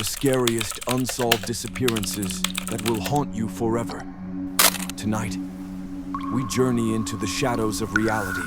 the scariest unsolved disappearances that will haunt you forever. Tonight, we journey into the shadows of reality.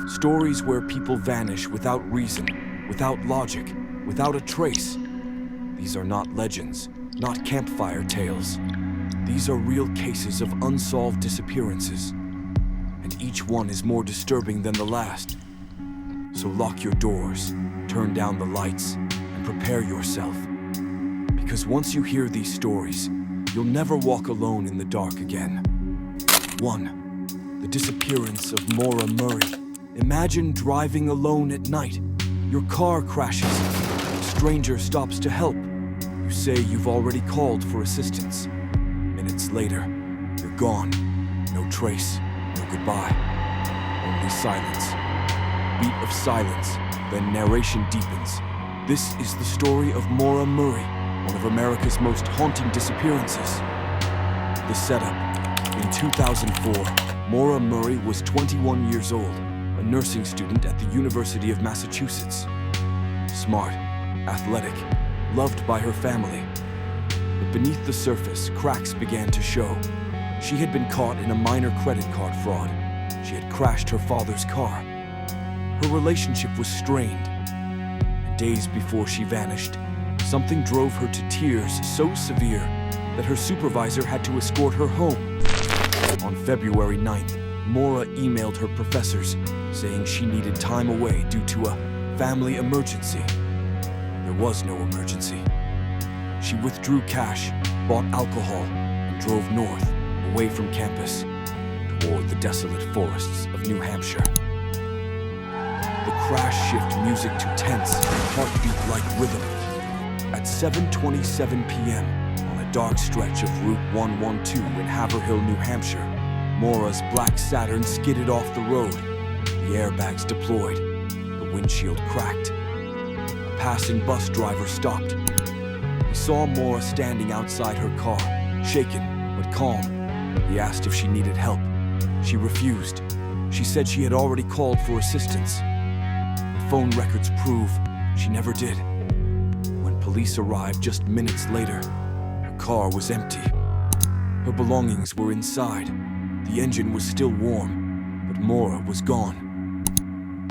Stories where people vanish without reason, without logic, without a trace. These are not legends, not campfire tales. These are real cases of unsolved disappearances. And each one is more disturbing than the last. So lock your doors, turn down the lights, and prepare yourself. Because once you hear these stories, you'll never walk alone in the dark again. 1. The disappearance of Maura Murray. Imagine driving alone at night. Your car crashes. A stranger stops to help. You say you've already called for assistance. Minutes later, you're gone. No trace, no goodbye. Only silence. Beat of silence, then narration deepens. This is the story of Maura Murray, one of America's most haunting disappearances. The setup. In 2004, Maura Murray was 21 years old, a nursing student at the University of Massachusetts. Smart, athletic, loved by her family. But beneath the surface, cracks began to show. She had been caught in a minor credit card fraud. She had crashed her father's car. Her relationship was strained. And days before she vanished, something drove her to tears so severe that her supervisor had to escort her home. On February 9th, Maura emailed her professors saying she needed time away due to a family emergency. There was no emergency. She withdrew cash, bought alcohol, and drove north, away from campus, toward the desolate forests of New Hampshire. The crash shifted music to tense, heartbeat-like rhythm. At 7:27 p.m., on a dark stretch of Route 112 in Haverhill, New Hampshire, Maura's black Saturn skidded off the road. The airbags deployed. The windshield cracked. A passing bus driver stopped. He saw Maura standing outside her car, shaken but calm. He asked if she needed help. She refused. She said she had already called for assistance. The phone records prove she never did. When police arrived just minutes later, her car was empty. Her belongings were inside. The engine was still warm, but Maura was gone.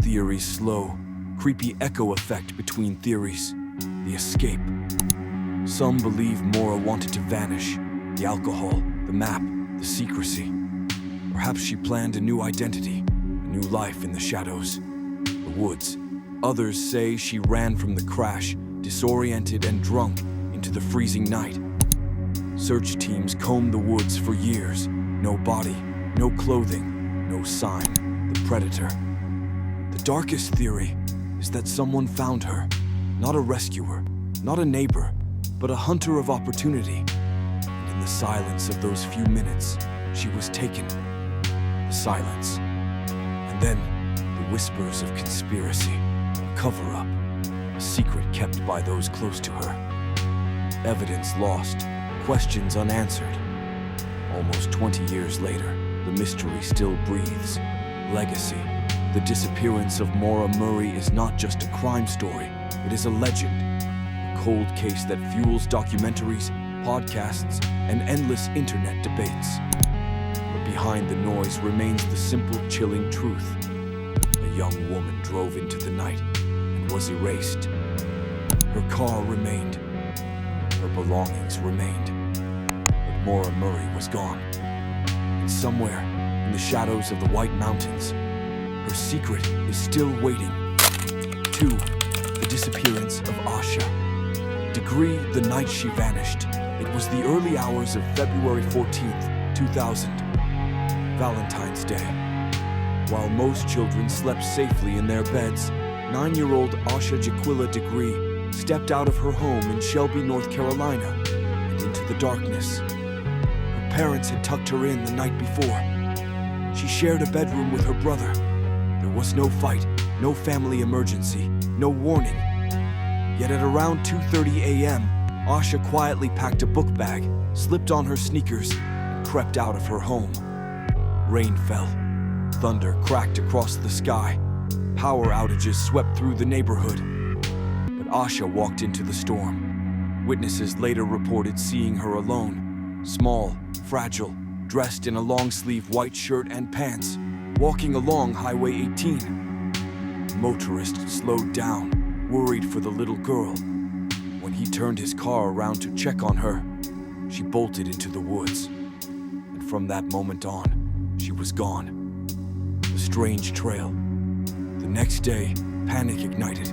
Theories slow, creepy echo effect between theories. The escape. Some believe Maura wanted to vanish. The alcohol, the map, the secrecy. Perhaps she planned a new identity, a new life in the shadows, the woods. Others say she ran from the crash, disoriented and drunk, into the freezing night. Search teams combed the woods for years. No body, no clothing, no sign. The predator. The darkest theory is that someone found her. Not a rescuer, not a neighbor, but a hunter of opportunity. And in the silence of those few minutes, she was taken. The silence. And then, the whispers of conspiracy, a cover-up, a secret kept by those close to her. Evidence lost, questions unanswered. Almost 20 years later, the mystery still breathes. Legacy. The disappearance of Maura Murray is not just a crime story, it is a legend. A cold case that fuels documentaries, podcasts, and endless internet debates. But behind the noise remains the simple, chilling truth. A young woman drove into the night and was erased. Her car remained. Her belongings remained. But Maura Murray was gone. And somewhere in the shadows of the White Mountains, her secret is still waiting. 2. The disappearance of Asha. Degree, the night she vanished. It was the early hours of February 14th, 2000. Valentine's Day. While most children slept safely in their beds, 9-year-old Asha Jaquilla Degree stepped out of her home in Shelby, North Carolina, and into the darkness. Her parents had tucked her in the night before. She shared a bedroom with her brother. There was no fight, no family emergency, no warning. Yet at around 2:30 a.m., Asha quietly packed a book bag, slipped on her sneakers, and crept out of her home. Rain fell. Thunder cracked across the sky. Power outages swept through the neighborhood. But Asha walked into the storm. Witnesses later reported seeing her alone, small, fragile, dressed in a long-sleeve white shirt and pants, walking along Highway 18. The motorist slowed down, worried for the little girl. When he turned his car around to check on her, she bolted into the woods. And from that moment on, she was gone. A strange trail. The next day, panic ignited.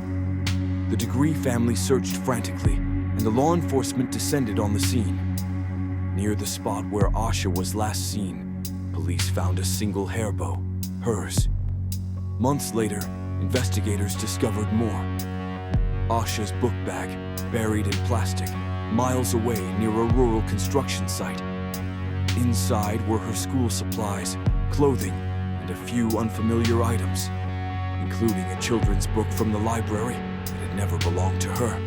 The Degree family searched frantically, and the law enforcement descended on the scene. Near the spot where Asha was last seen, police found a single hair bow, hers. Months later, investigators discovered more. Asha's book bag, buried in plastic, miles away near a rural construction site. Inside were her school supplies, clothing, and a few unfamiliar items, including a children's book from the library that had never belonged to her.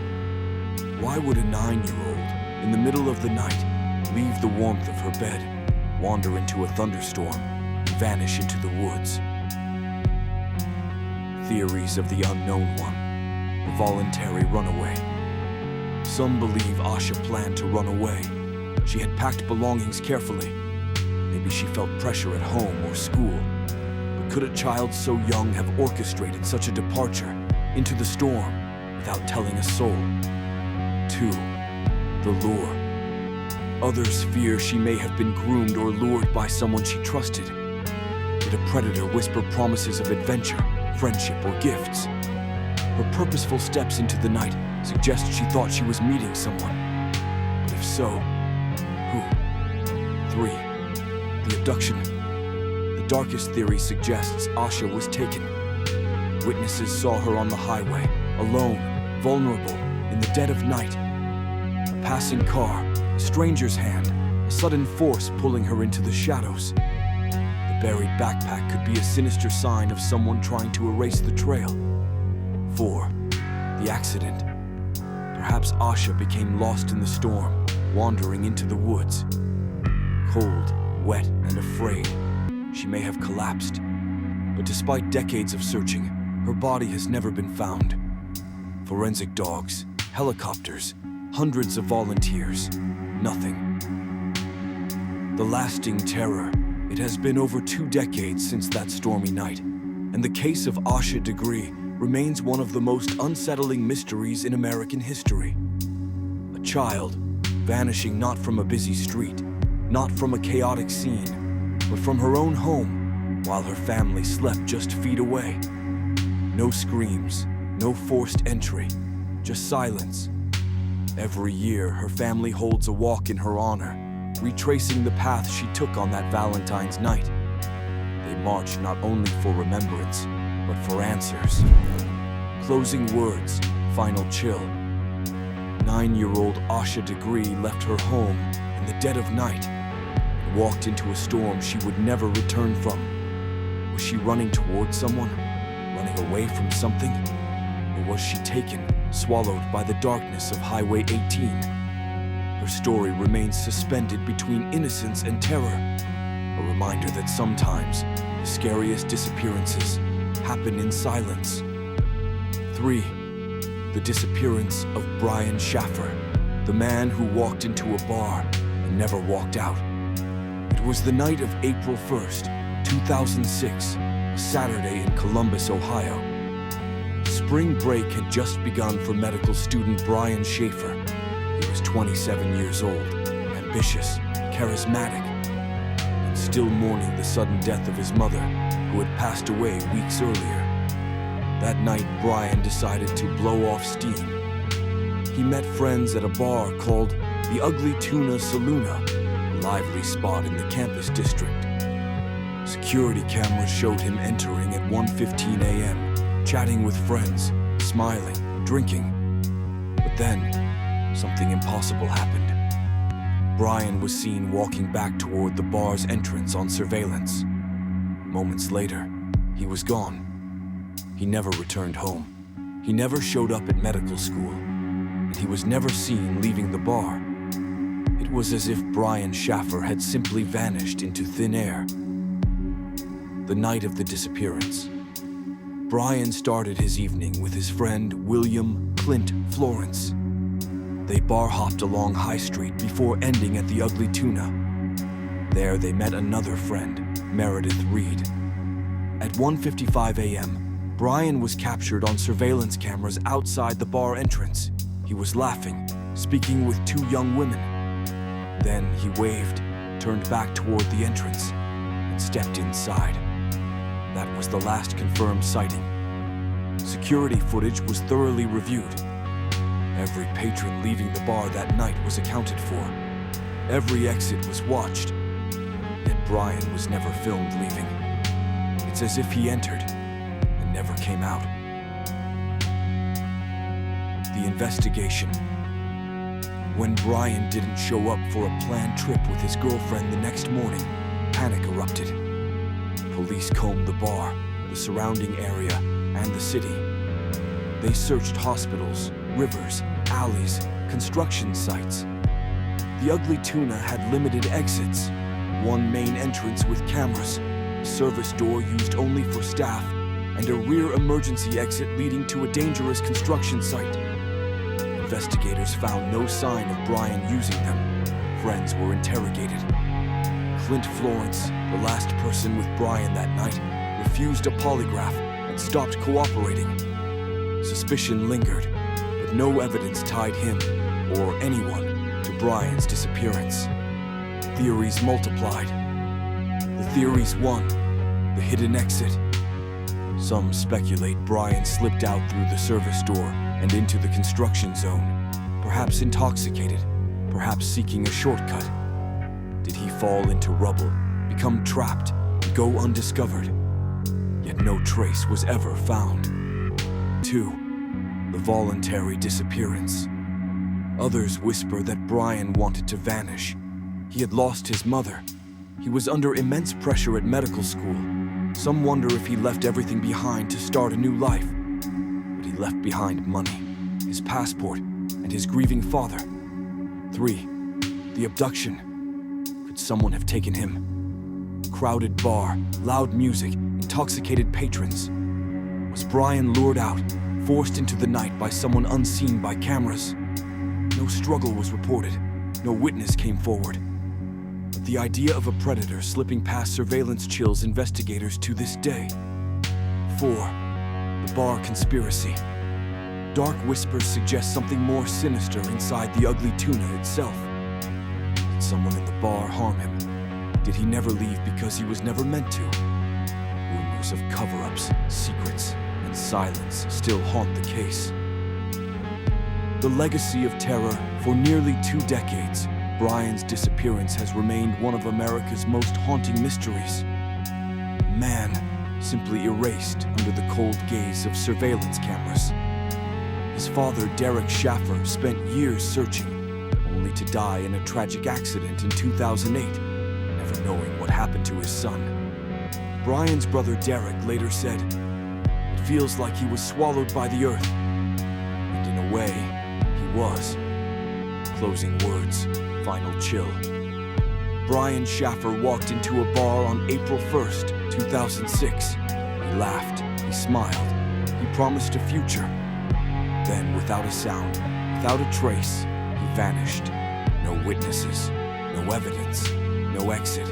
Why would a 9-year-old, in the middle of the night, leave the warmth of her bed, wander into a thunderstorm, and vanish into the woods? Theories of the unknown one, a voluntary runaway. Some believe Asha planned to run away. She had packed belongings carefully. Maybe she felt pressure at home or school. But could a child so young have orchestrated such a departure into the storm without telling a soul? 2. The lure. Others fear she may have been groomed or lured by someone she trusted. Did a predator whisper promises of adventure, friendship, or gifts? Her purposeful steps into the night suggest she thought she was meeting someone. But if so, who? 3. The abduction. The darkest theory suggests Asha was taken. Witnesses saw her on the highway, alone, vulnerable, in the dead of night. A passing car, a stranger's hand, a sudden force pulling her into the shadows. The buried backpack could be a sinister sign of someone trying to erase the trail. 4. The accident. Perhaps Asha became lost in the storm, wandering into the woods. Cold, wet, and afraid, she may have collapsed. But despite decades of searching, her body has never been found. Forensic dogs, helicopters, hundreds of volunteers, nothing. The lasting terror. It has been over 2 decades since that stormy night, and the case of Asha Degree remains one of the most unsettling mysteries in American history. A child vanishing not from a busy street, not from a chaotic scene, but from her own home while her family slept just feet away. No screams, no forced entry, just silence. Every year, her family holds a walk in her honor, retracing the path she took on that Valentine's night. They march not only for remembrance, but for answers. Closing words, final chill. 9-year-old Asha Degree left her home in the dead of night and walked into a storm she would never return from. Was she running toward someone? Running away from something? Or was she taken, swallowed by the darkness of Highway 18? Her story remains suspended between innocence and terror, a reminder that sometimes the scariest disappearances happen in silence. 3. The disappearance of Brian Schaffer, the man who walked into a bar and never walked out. It was the night of April 1st, 2006, a Saturday in Columbus, Ohio. Spring break had just begun for medical student Brian Schaffer. He was 27 years old, ambitious, charismatic, and still mourning the sudden death of his mother, who had passed away weeks earlier. That night, Brian decided to blow off steam. He met friends at a bar called the Ugly Tuna Saloona, a lively spot in the campus district. Security cameras showed him entering at 1:15 a.m., chatting with friends, smiling, drinking. But then, something impossible happened. Brian was seen walking back toward the bar's entrance on surveillance. Moments later, he was gone. He never returned home. He never showed up at medical school, and he was never seen leaving the bar. It was as if Brian Schaffer had simply vanished into thin air. The night of the disappearance. Brian started his evening with his friend William Clint Florence. They bar-hopped along High Street before ending at the Ugly Tuna. There they met another friend, Meredith Reed. At 1:55 a.m., Brian was captured on surveillance cameras outside the bar entrance. He was laughing, speaking with two young women. Then he waved, turned back toward the entrance, and stepped inside. That was the last confirmed sighting. Security footage was thoroughly reviewed. Every patron leaving the bar that night was accounted for. Every exit was watched. Yet Brian was never filmed leaving. It's as if he entered and never came out. The investigation. When Brian didn't show up for a planned trip with his girlfriend the next morning, panic erupted. Police combed the bar, the surrounding area, and the city. They searched hospitals, rivers, alleys, construction sites. The Ugly Tuna had limited exits, one main entrance with cameras, a service door used only for staff, and a rear emergency exit leading to a dangerous construction site. Investigators found no sign of Brian using them. Friends were interrogated. Clint Florence, the last person with Brian that night, refused a polygraph and stopped cooperating. Suspicion lingered, but no evidence tied him or anyone to Brian's disappearance. Theories multiplied. The theories won, the hidden exit. Some speculate Brian slipped out through the service door and into the construction zone, perhaps intoxicated, perhaps seeking a shortcut. Did he fall into rubble, become trapped, and go undiscovered? Yet no trace was ever found. 2. The voluntary disappearance. Others whisper that Brian wanted to vanish. He had lost his mother. He was under immense pressure at medical school. Some wonder if he left everything behind to start a new life. But he left behind money, his passport, and his grieving father. 3. The abduction. Could someone have taken him? Crowded bar, loud music, intoxicated patrons. Was Brian lured out, forced into the night by someone unseen by cameras? No struggle was reported. No witness came forward. But the idea of a predator slipping past surveillance chills investigators to this day. 4. The bar conspiracy. Dark whispers suggest something more sinister inside the Ugly Tuna itself. Did someone in the bar harm him? Did he never leave because he was never meant to? Rumors of cover-ups, secrets, and silence still haunt the case. The legacy of terror for nearly 2 decades, Brian's disappearance has remained one of America's most haunting mysteries. A man simply erased under the cold gaze of surveillance cameras. His father, Derek Schaffer, spent years searching, only to die in a tragic accident in 2008, never knowing what happened to his son. Brian's brother Derek later said, "It feels like he was swallowed by the earth." And in a way, he was. Closing words, final chill. Brian Schaffer walked into a bar on April 1st, 2006. He laughed, he smiled, he promised a future. Then, without a sound, without a trace, he vanished. No witnesses, no evidence, no exit.